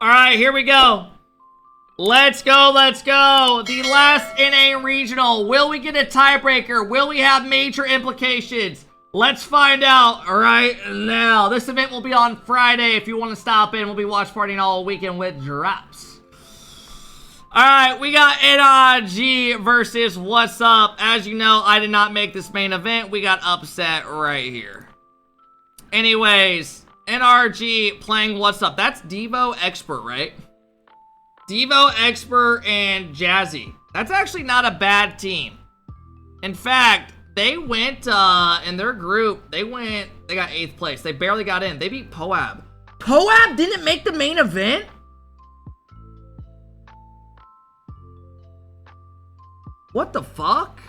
All right, here we go. Let's go, let's go. The last NA regional. Will we get a tiebreaker? Will we have major implications? Let's find out right now. This event will be on Friday. If you want to stop in, we'll be watch partying all weekend with drops. All right, we got NRG versus What's Up. As you know, I did not make this main event. We got upset right here. Anyways, NRG playing What's Up. That's Devo Expert, right? Devo Expert and Jazzy. That's actually not a bad team. In fact, they went in their group. They got 8th place. They barely got in. They beat Poab. Poab didn't make the main event? What the fuck?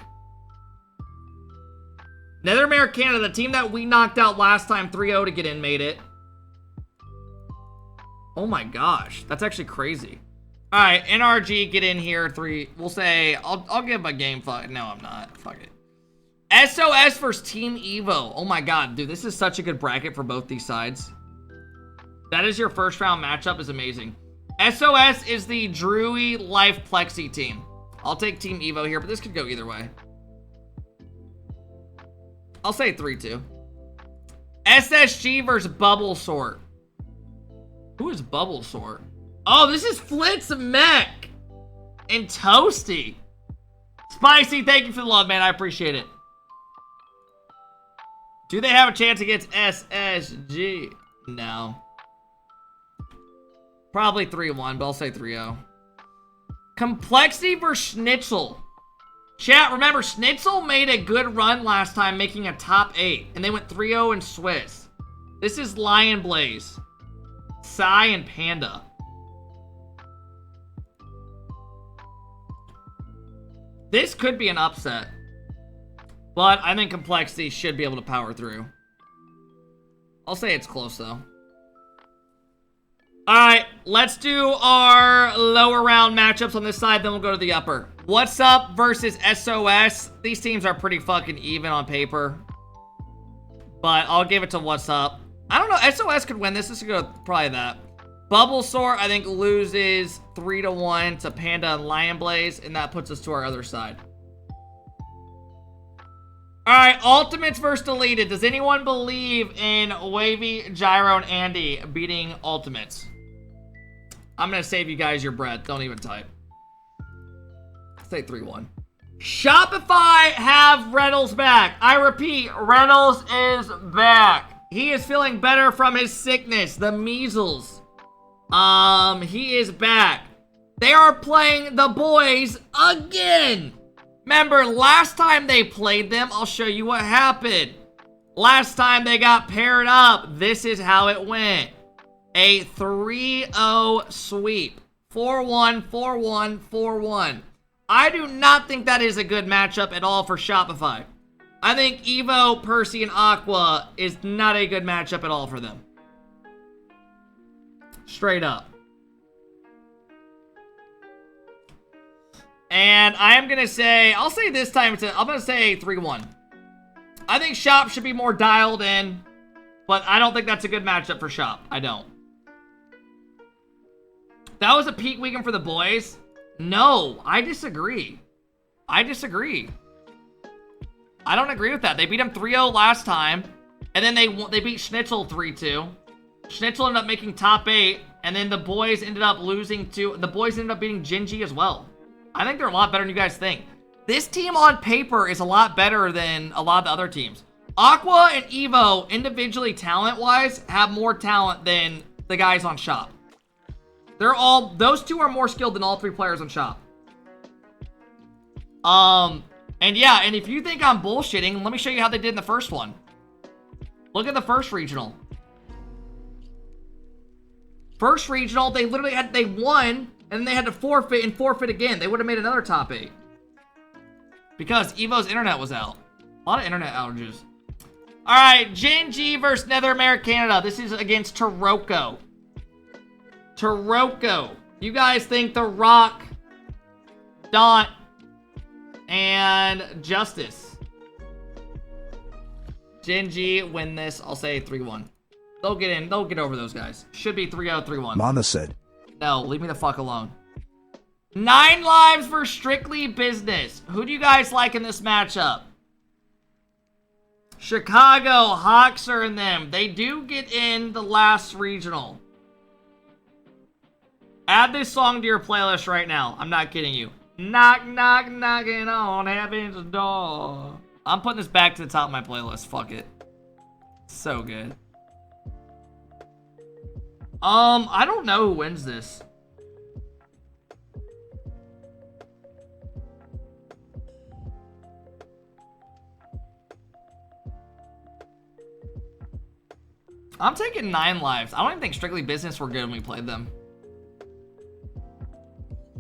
Nethermere Canada, the team that we knocked out last time 3-0 to get in, made it. Oh my gosh, that's actually crazy. All right, NRG, get in here. 3. We'll say I'll give a game. No, I'm not. Fuck it. SOS versus Team Evo. Oh my god, dude, this is such a good bracket for both these sides. That is your first round matchup. Is amazing. SOS is the Drewy Life Plexi team. I'll take Team Evo here, but this could go either way. I'll say 3-2. SSG versus Bubble Sort. Who is Bubble Sort? Oh, this is Flitz Mech and Toasty. Spicy, thank you for the love, man. I appreciate it. Do they have a chance against SSG? No. Probably 3-1, but I'll say 3-0. Complexity versus Schnitzel. Chat, remember, Schnitzel made a good run last time, making a top 8. And they went 3-0 in Swiss. This is Lion Blaze. Psy and Panda. This could be an upset. But I think Complexity should be able to power through. I'll say it's close, though. Alright, let's do our lower round matchups on this side, then we'll go to the upper. What's Up versus SOS. These teams are pretty fucking even on paper. But I'll give it to What's Up. I don't know, SOS could win this. This could go probably that. Bubble Sort, I think, loses 3-1 to Panda and Lion Blaze, and that puts us to our other side. Alright, Ultimates versus Deleted. Does anyone believe in Wavy, Gyro, and Andy beating Ultimates? I'm going to save you guys your breath. Don't even type. Say 3-1. Shopify have Reynolds back. I repeat, Reynolds is back. He is feeling better from his sickness, the measles. He is back. They are playing the boys again. Remember, last time they played them, I'll show you what happened. Last time they got paired up, this is how it went. A 3-0 sweep. 4-1, 4-1, 4-1. I do not think that is a good matchup at all for Shopify. I think Evo, Percy, and Aqua is not a good matchup at all for them. Straight up. And I am going to say, I'll say this time, I'm going to say 3-1. I think Shop should be more dialed in, but I don't think that's a good matchup for Shop. I don't. That was a peak weekend for the boys. No, I disagree. I disagree. I don't agree with that. They beat him 3-0 last time, and then they beat Schnitzel 3-2. Schnitzel ended up making top 8, and then the boys ended up losing to... The boys ended up beating Gingy as well. I think they're a lot better than you guys think. This team on paper is a lot better than a lot of the other teams. Aqua and Evo, individually talent-wise, have more talent than the guys on Shop. Those two are more skilled than all 3 players on Shop. And yeah, and if you think I'm bullshitting, let me show you how they did in the first one. Look at the first regional. First regional, they won, and then they had to forfeit and forfeit again. They would have made another top 8. Because Evo's internet was out. A lot of internet outages. Alright, Gen G versus Nethermere Canada. This is against Taroko. Taroko. You guys think The Rock, Daunt, and Justice. Gen G win this. I'll say 3-1. They'll get in. They'll get over those guys. Should be 3-0, 3-1. Mama said, No, leave me the fuck alone. 9 lives for Strictly Business. Who do you guys like in this matchup? Chicago, Hawks are in them. They do get in the last regional. Add this song to your playlist right now. I'm not kidding you. Knock, knock, knocking on heaven's door. I'm putting this back to the top of my playlist. Fuck it. So good. I don't know who wins this. I'm taking 9 lives. I don't even think Strictly Business were good when we played them.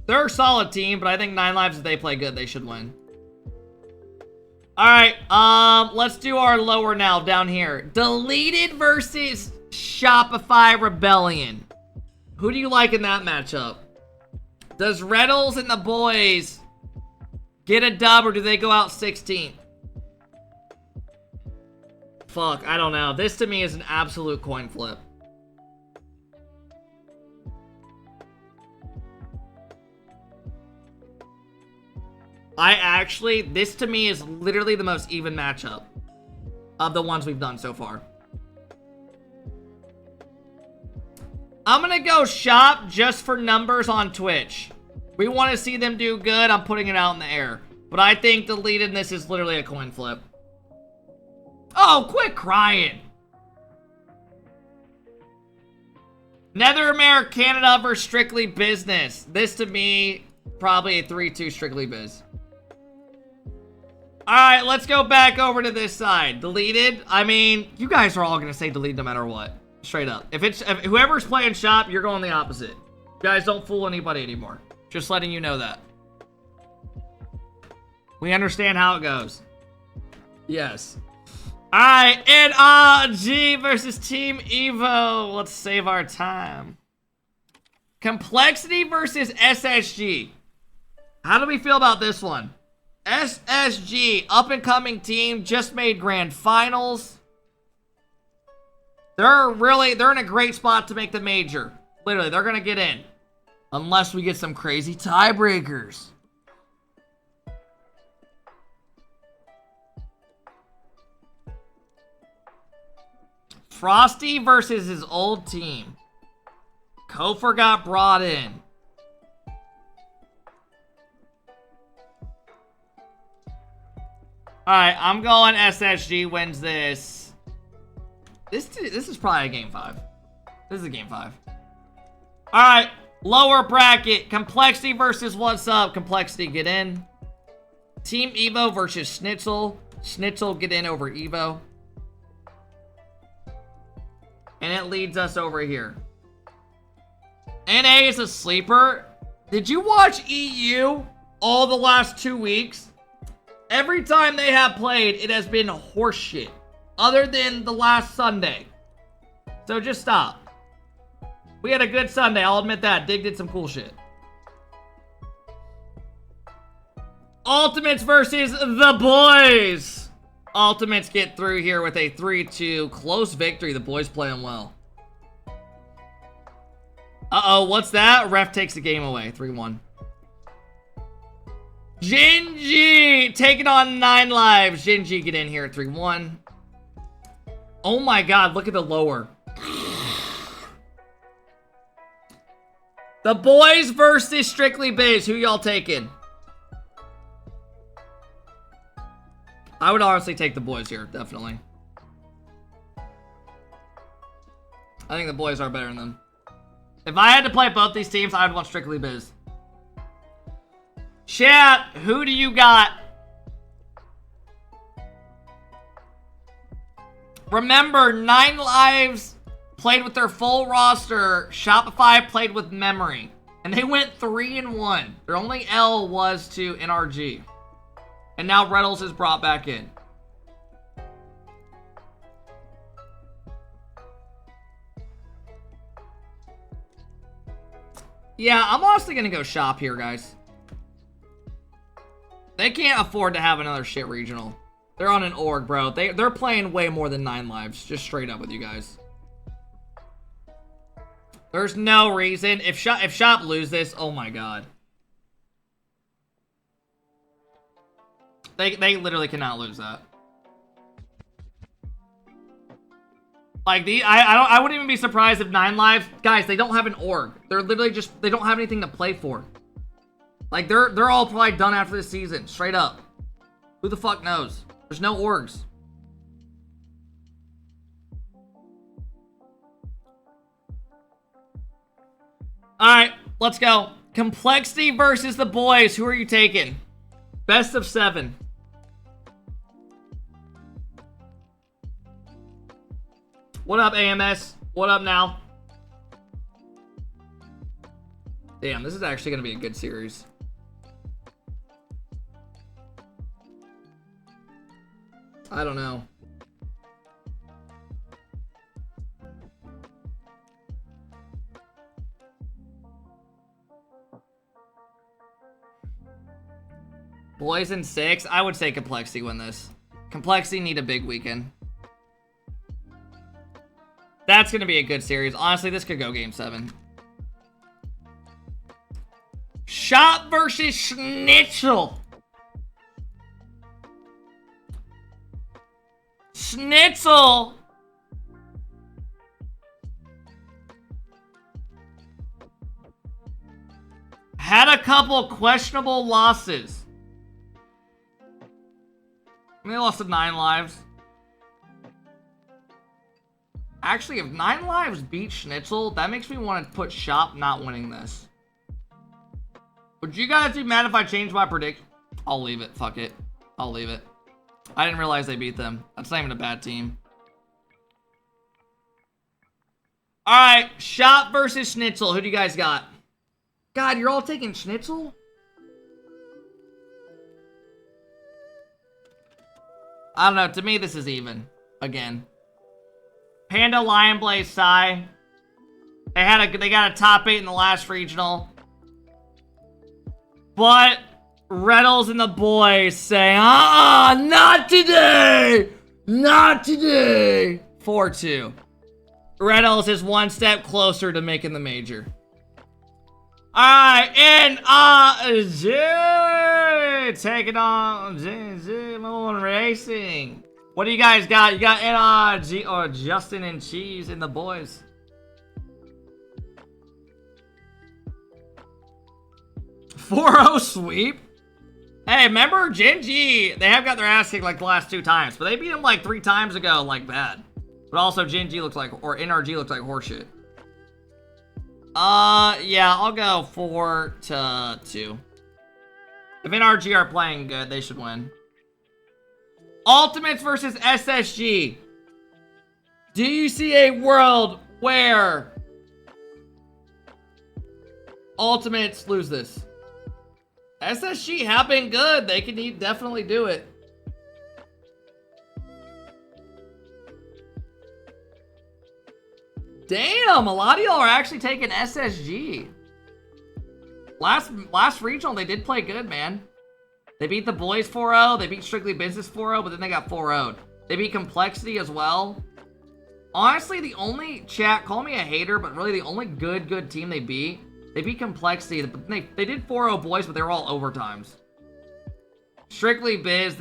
They're a solid team, but I think 9 lives, if they play good, they should win. Alright, let's do our lower now, down here. Deleted versus Shopify Rebellion. Who do you like in that matchup? Does Rlcs and the boys get a dub, or do they go out 16th? Fuck, I don't know. This to me is an absolute coin flip. This to me is literally the most even matchup of the ones we've done so far. I'm gonna go Shop just for numbers on Twitch. We want to see them do good. I'm putting it out in the air. But I think deletedness is literally a coin flip. Oh, quit crying. Nether America, Canada versus Strictly Business. This to me, probably a 3-2 Strictly Biz. Alright, let's go back over to this side. Deleted. I mean, you guys are all going to say delete no matter what. Straight up. If whoever's playing Shop, you're going the opposite. You guys don't fool anybody anymore. Just letting you know that. We understand how it goes. Yes. Alright, NRG versus Team Evo. Let's save our time. Complexity versus SSG. How do we feel about this one? SSG, up-and-coming team, just made grand finals. They're in a great spot to make the major. Literally, they're gonna get in. Unless we get some crazy tiebreakers. Frosty versus his old team. Kofor got brought in. Alright, I'm going SSG wins this. This is probably a game 5. This is a game 5. Alright, lower bracket. Complexity versus What's Up. Complexity get in. Team Evo versus Schnitzel. Schnitzel get in over Evo. And it leads us over here. NA is a sleeper. Did you watch EU all the last 2 weeks? Every time they have played, it has been horseshit. Other than the last Sunday. So just stop. We had a good Sunday, I'll admit that. Dig did some cool shit. Ultimates versus the boys. Ultimates get through here with a 3-2 close victory. The boys playing well. Uh-oh, what's that? Ref takes the game away. 3-1. Gingy taking on 9 lives. Gingy get in here at 3-1. Oh my god, look at the lower. The boys versus Strictly Biz. Who y'all taking? I would honestly take the boys here, definitely. I think the boys are better than them. If I had to play both these teams, I would want Strictly Biz. Chat, who do you got? Remember, 9 lives played with their full roster. Shopify played with memory. And they went 3-1. Their only L was to NRG. And now Rlcs is brought back in. Yeah, I'm honestly going to go Shop here, guys. They can't afford to have another shit regional. They're on an org, bro. They're playing way more than 9 lives. Just straight up with you guys. There's no reason. If Shop lose this, oh my god. They literally cannot lose that. Like I wouldn't even be surprised if 9 Lives, guys, they don't have an org. They're literally just, they don't have anything to play for. Like they're all probably done after this season, straight up. Who the fuck knows? There's no orgs. Alright, let's go. Complexity versus the boys. Who are you taking? Best of 7. What up, AMS? What up now? Damn, this is actually going to be a good series. I don't know. Boys in 6? I would say Complexity win this. Complexity need a big weekend. That's going to be a good series. Honestly, this could go game 7. Shop versus Schnitzel. Schnitzel had a couple questionable losses. They lost to 9 Lives. Actually, if 9 Lives beat Schnitzel, that makes me want to put Shop not winning this. Would you guys be mad if I changed my prediction? I'll leave it. Fuck it. I'll leave it. I didn't realize they beat them. That's not even a bad team. Alright, Shop versus Schnitzel. Who do you guys got? God, you're all taking Schnitzel? I don't know. To me, this is even. Again. Panda, Lion Blaze, Psy. They got a top 8 in the last regional. But Rlcs and the boys say, not today! Not today! 4-2. Rlcs is one step closer to making the major. Alright, and taking on Racing. What do you guys got? You got NRG or Justin and Cheese and the boys. .40 sweep. Hey, remember Gen G? They have got their ass kicked like the last 2 times, but they beat them like 3 times ago, like bad. But also Gen G looks like, or NRG looks like horseshit. Yeah, I'll go 4-2. If NRG are playing good, they should win. Ultimates versus SSG. Do you see a world where Ultimates lose this? SSG have been good. They can definitely do it. Damn, a lot of y'all are actually taking SSG. Last regional, they did play good, man. They beat the boys 4-0. They beat Strictly Business 4-0, but then they got 4-0'd. They beat Complexity as well. Honestly, the only, chat, call me a hater, but really the only good team they beat Complexity. They did 4-0 boys, but they were all overtimes. Strictly Biz,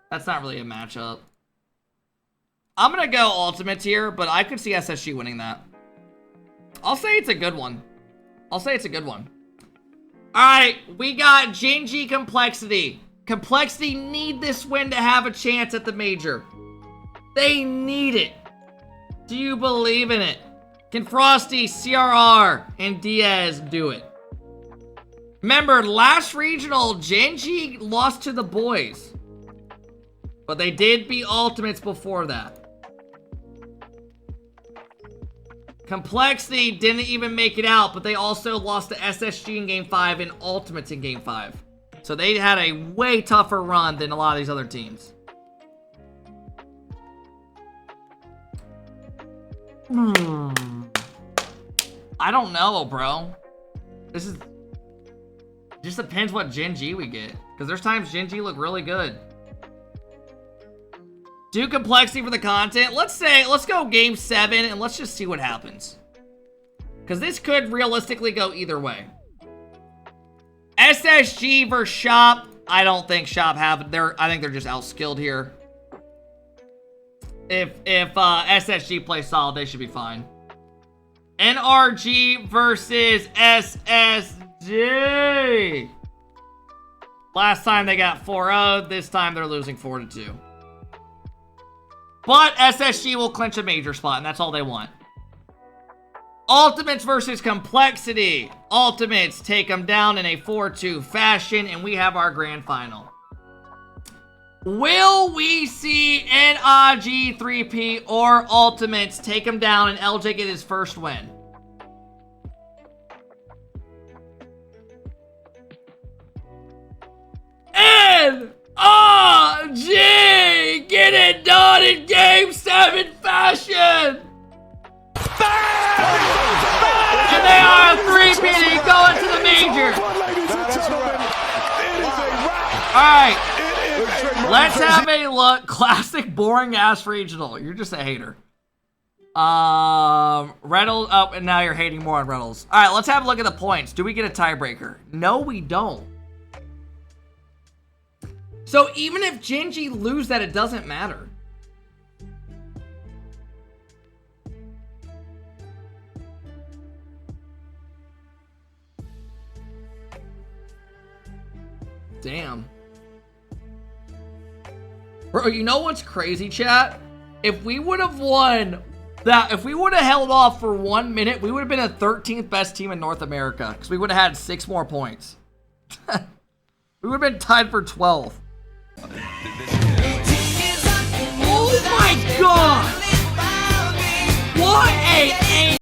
that's not really a matchup. I'm going to go Ultimates here, but I could see SSG winning that. I'll say it's a good one. Alright, we got Gen G Complexity. Complexity need this win to have a chance at the major. They need it. Do you believe in it? Can Frosty, CRR, and Diaz do it? Remember, last regional, Gen G lost to the boys. But they did beat Ultimates before that. Complexity didn't even make it out, but they also lost to SSG in Game 5 and Ultimates in Game 5. So they had a way tougher run than a lot of these other teams. I don't know, bro. This is... just depends what Gen G we get. Because there's times Gen G look really good. Do Complexity for the content. Let's go Game 7 and let's just see what happens. Because this could realistically go either way. SSG versus Shop. I don't think Shop have... I think they're just outskilled here. If SSG plays solid, they should be fine. NRG versus SSG. Last time they got 4-0. This time they're losing 4-2. But SSG will clinch a major spot, and that's all they want. Ultimates versus Complexity. Ultimates take them down in a 4-2 fashion, and we have our grand final. Will we see NRG 3P or Ultimates take him down and LJ get his first win? NRG! Get it done in Game 7 fashion! And they are 3P going to the major! Alright. Let's have a look. Classic boring ass regional. You're just a hater. Reynolds. Oh, and now you're hating more on Reynolds. All right, let's have a look at the points. Do we get a tiebreaker? No, we don't. So even if Gingy lose that, it doesn't matter. Damn. Bro, you know what's crazy, chat? If we would have won that, if we would have held off for 1 minute, we would have been the 13th best team in North America because we would have had 6 more points. We would have been tied for 12. Oh my god! What a